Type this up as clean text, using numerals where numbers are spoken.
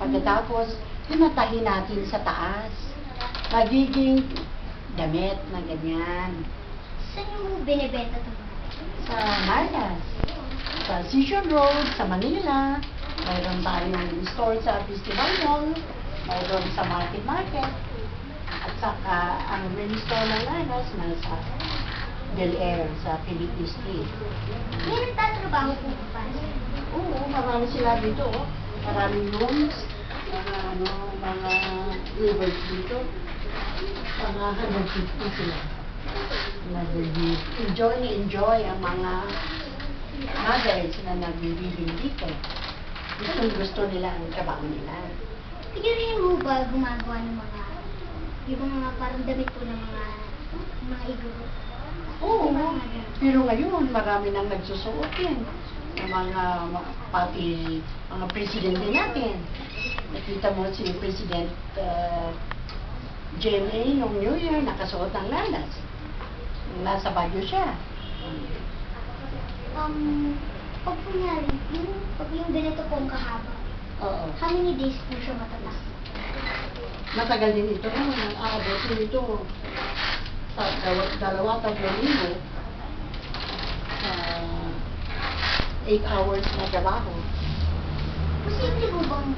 Pagkatapos, pinatahin natin sa taas. Magiging damit na ganyan. Saan yung binibenta ito? Sa Mardas, sa Seashore Road, sa Manila, mayroon tayong store sa Festival Mall, mayroon sa Market Market, at saka ang main store ng Lanas nasa Del Air, sa Philippe Street. May nagtatrabaho po ba? Oo, marami sila dito. Oh. Maraming rooms, mga labels dito. Mga 150 sila. Enjoy ang mga mothers na nagbibigil dito. Gusto nila ang trabaho nila. Sige rin mo ba gumagawa ng yung mga parang damit po ng mga iguro? Oo, pero ngayon marami nang nagsusuot yan. Ng pati mga presidente natin. Nakita mo si President GMA noong New Year, nakasuot ng lanas. Nasa Baguio siya. Pag kunyari, pag yung ganito po ang kahaba, Oo. how many days po siya matatapos? Matagal din ito. Aabot din ito sa 2-3 linggo. 8 hours na trabaho. Posible po bang